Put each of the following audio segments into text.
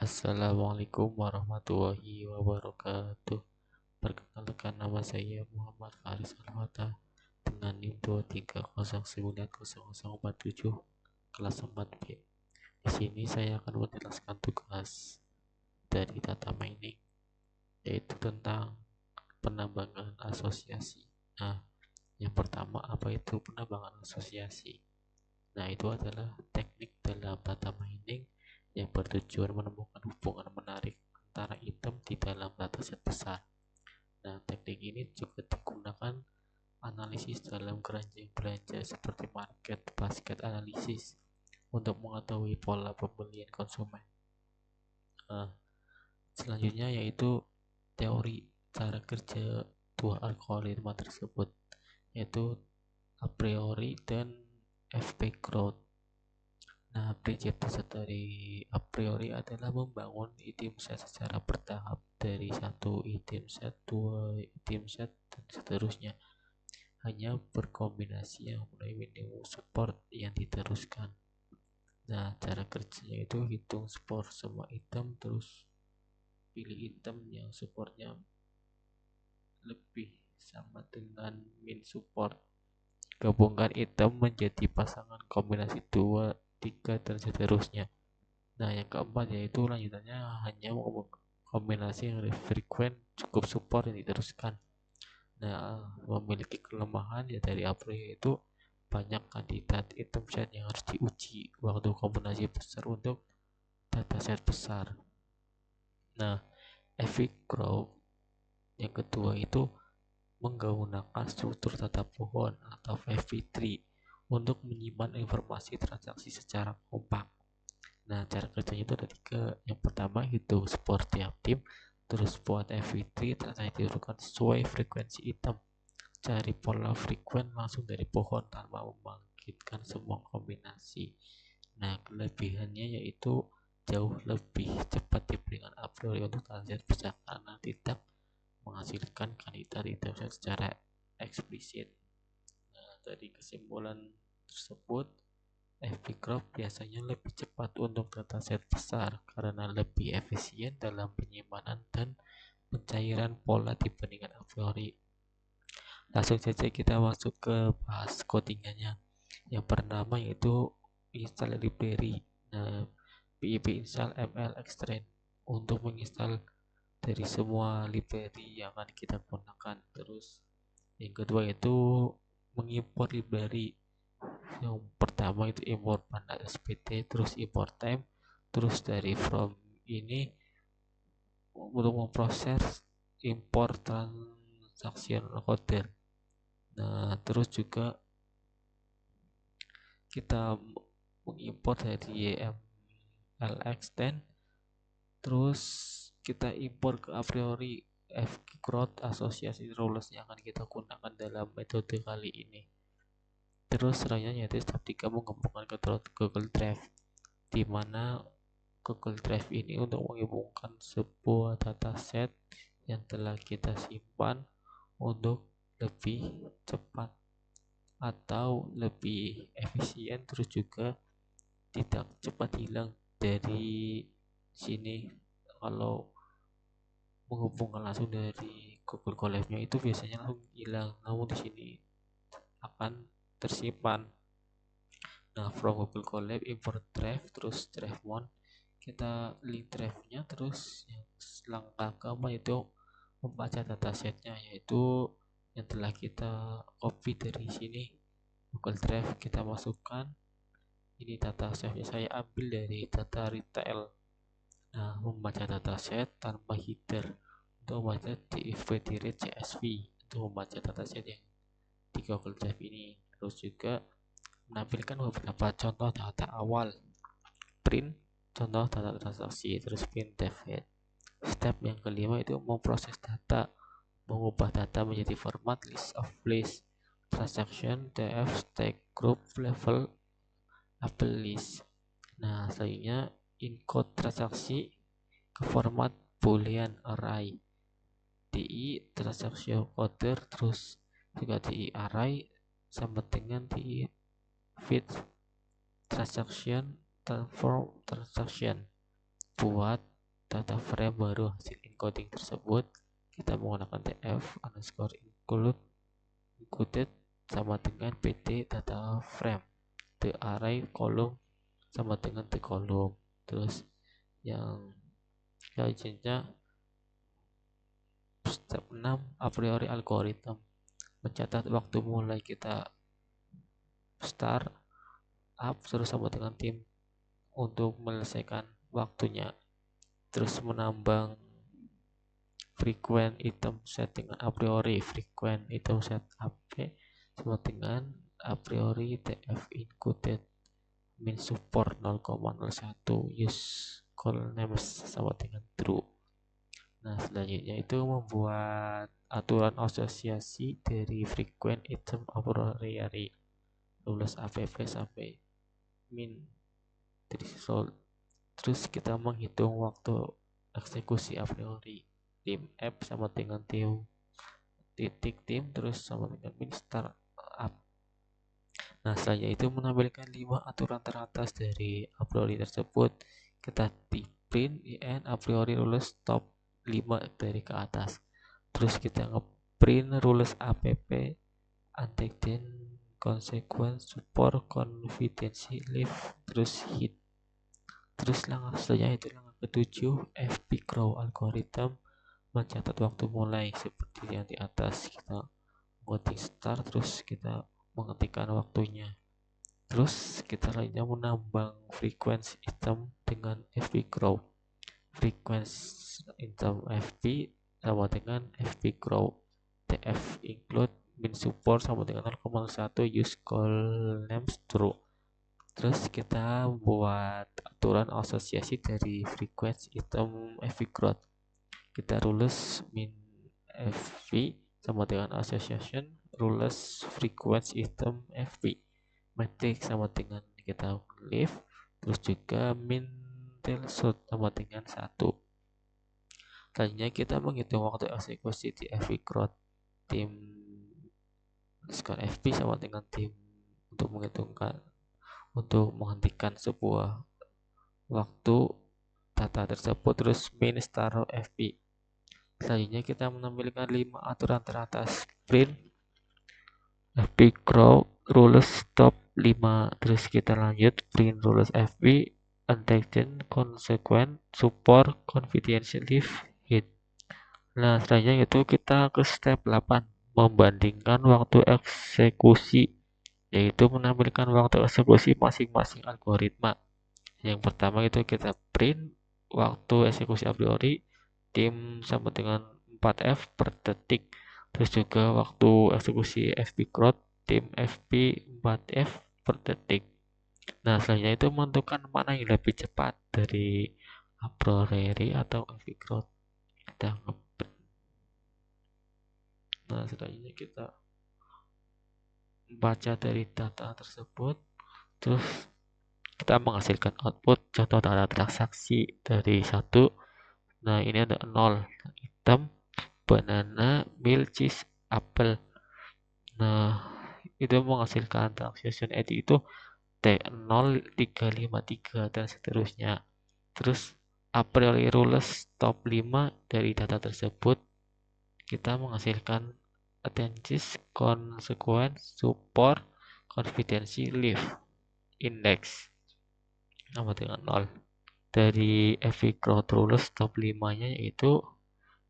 Assalamualaikum warahmatullahi wabarakatuh. Perkenalkan, nama saya Muhammad Faris Alwata dengan NIM 230900047 kelas 4B. Di sini saya akan menjelaskan tugas dari data mining, yaitu tentang penambangan asosiasi. Nah, yang pertama, apa itu penambangan asosiasi? Nah, itu adalah teknik dalam data mining yang bertujuan menemukan hubungan menarik antara item di dalam dataset besar. Nah, teknik ini juga digunakan analisis dalam keranjang belanja seperti market basket analisis untuk mengetahui pola pembelian konsumen. Nah, selanjutnya yaitu teori cara kerja dua algoritma tersebut, yaitu a priori dan FP growth. Nah, prinsip dasar dari a priori adalah membangun item set secara bertahap dari satu item set, dua item set, dan seterusnya. Hanya berkombinasi yang mulai minimum support yang diteruskan. Nah, cara kerjanya itu hitung support semua item, terus pilih item yang supportnya lebih sama dengan min support. Gabungkan item menjadi pasangan kombinasi 2, 3, dan seterusnya. Nah, yang keempat yaitu lanjutannya hanya kombinasi yang frequent cukup support yang diteruskan. Nah, memiliki kelemahan ya dari April yaitu banyak kandidat item set yang harus diuji waktu kombinasi besar untuk dataset besar. Nah, efek growth yang kedua itu menggunakan struktur data pohon atau FP tree untuk menyimpan informasi transaksi secara kompak. Nah, cara kerjanya itu ada tiga. Yang pertama, hitung support tiap tim, terus buat FV3 transaksi diurutan sesuai frekuensi item. Cari pola frekuen langsung dari pohon tanpa membangkitkan semua kombinasi. Nah, kelebihannya yaitu jauh lebih cepat dibandingkan a priori untuk transaksi besar karena tidak menghasilkan kandidat item secara eksplisit. Nah, dari kesimpulan tersebut, FP Crop biasanya lebih cepat untuk dataset besar karena lebih efisien dalam penyimpanan dan pencairan pola dibandingkan a priori. Langsung saja kita masuk ke bahas codingannya. Yang pertama yaitu install library. Nah, pip install ml extract untuk menginstal dari semua library yang akan kita gunakan. Terus yang kedua yaitu mengimpor library. Yang pertama itu import pandas spt, terus import time, terus dari from ini untuk memproses import transaction coder. Nah, terus juga kita mengimport dari YML extend, terus kita import ke a priori fgrowth asosiasi rules yang akan kita gunakan dalam metode kali ini. Terus selanjutnya yaitu step 3 menghubungkan ke Google Drive, di mana Google Drive ini untuk menghubungkan sebuah dataset yang telah kita simpan untuk lebih cepat atau lebih efisien, terus juga tidak cepat hilang dari sini. Kalau menghubungkan langsung dari Google Colab-nya itu biasanya langsung hilang, namun di sini akan tersimpan. Nah, from Google Colab import drive, terus drive one, kita link drive-nya, terus yang langkah keempat itu membaca datasetnya, yaitu yang telah kita copy dari sini Google Drive, kita masukkan. Ini datasetnya saya ambil dari data retail. Nah, membaca dataset tanpa header untuk membaca direct CSV untuk membaca dataset yang di Google Drive ini. Terus juga menampilkan beberapa contoh data awal, print contoh data transaksi, terus print head. Step yang kelima itu memproses data, mengubah data menjadi format list of list, transaction, df, stack, group, level, label list. Nah, selanjutnya encode transaksi ke format boolean array, di transaction coder, terus juga di array sama dengan di feed transaction transform transaction buat data frame baru hasil encoding tersebut, kita menggunakan tf underscore included sama dengan pt data frame, the array column sama dengan the column. Terus yang selanjutnya step 6 a priori algorithm, mencatat waktu mulai kita start up terus sama dengan tim untuk menyelesaikan waktunya. Terus menambang frequent item set dengan a priori frequent item set AP sama dengan a priori tf included min support 0,01 use call names sama dengan true. Nah, selanjutnya itu membuat aturan asosiasi dari frequent item a priori lulus app sampai min terus kita menghitung waktu eksekusi a priori tim app sama dengan tim tim terus sama dengan min start up. Nah, selanjutnya itu menampilkan 5 aturan teratas dari a priori tersebut. Kita di print in a priori rules top 5 dari ke atas. Terus kita ngeprint rules app untaken consequence support confidential leave terus hit. Terus langkah selanjutnya itu langkah ketujuh FP Crow algorithm, mencatat waktu mulai seperti yang di atas. Kita ngetik start terus kita mengetikkan waktunya. Terus kita lainnya menambang frequency item dengan FP Crow. Frequency item FP sama dengan FP Crow. TF include min support sama dengan 0,1 use call names true. Terus kita buat aturan asosiasi dari frequency item FP Crow. Kita rules min FP sama dengan association rules frequency item FP. Metric sama dengan kita leave, terus juga min tail shoot sama dengan 1. Selanjutnya kita menghitung waktu eksekusi di FP crowd tim skor FP sama dengan tim untuk menghentikan sebuah waktu data tersebut, terus min star FP. Selanjutnya kita menampilkan 5 aturan teratas print FP crow rules stop 5. Terus kita lanjut print rules FP untaken consequent support confidential leave hit. Nah, selanjutnya itu kita ke step 8, membandingkan waktu eksekusi, yaitu menampilkan waktu eksekusi masing-masing algoritma. Yang pertama itu kita print waktu eksekusi a priori tim sama dengan 4F per detik. Terus juga waktu eksekusi FP crowd tim FP 4F per detik. Nah, selanjutnya itu menentukan mana yang lebih cepat dari a priori atau FP crowd. Kita ngeprint. Nah, selanjutnya kita baca dari data tersebut, terus kita menghasilkan output contoh data transaksi dari 1. Nah, ini ada 0 item banana milk cheese apple. Nah, itu menghasilkan transaction ID itu T0353 dan seterusnya. Terus a priori rules top 5 dari data tersebut, kita menghasilkan attention consequence support confidential leave index sama dengan 0. Dari FP crowd rules top 5 nya yaitu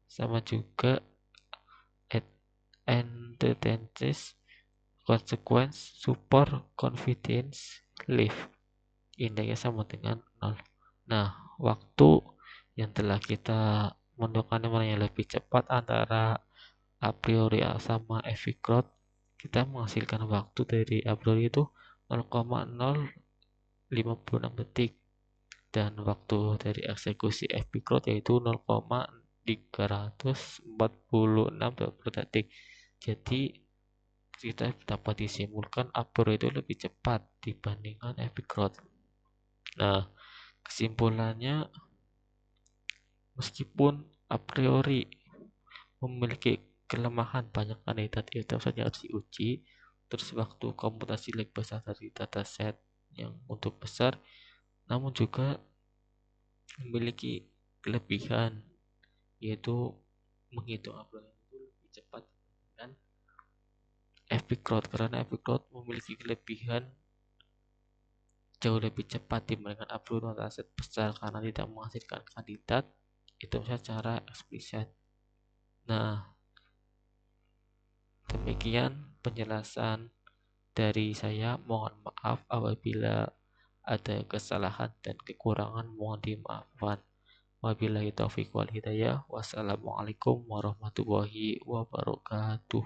sama juga attention consequence support confidence leave indeksnya sama dengan 0. Nah, waktu yang telah kita menentukan mana yang lebih cepat antara a priori sama FP crowd, kita menghasilkan waktu dari a priori itu 0,056 detik dan waktu dari eksekusi FP crowd yaitu 0,346 detik. Jadi kita dapat disimpulkan a priori itu lebih cepat dibandingkan FP crowd. Nah, kesimpulannya meskipun a priori memiliki kelemahan banyak kandidat item saja harus diuji, terus waktu komputasi lebih besar dari dataset yang untuk besar, namun juga memiliki kelebihan, yaitu menghitung upload itu lebih cepat dengan Epic Crowd, karena Epic Crowd memiliki kelebihan jauh lebih cepat dibandingkan upload dataset besar karena tidak menghasilkan kandidat itu secara eksplisit. Nah, demikian penjelasan dari saya. Mohon maaf apabila ada kesalahan dan kekurangan, mohon dimaafkan. Wabillahi taufiq wal hidayah. Wassalamualaikum warahmatullahi wabarakatuh.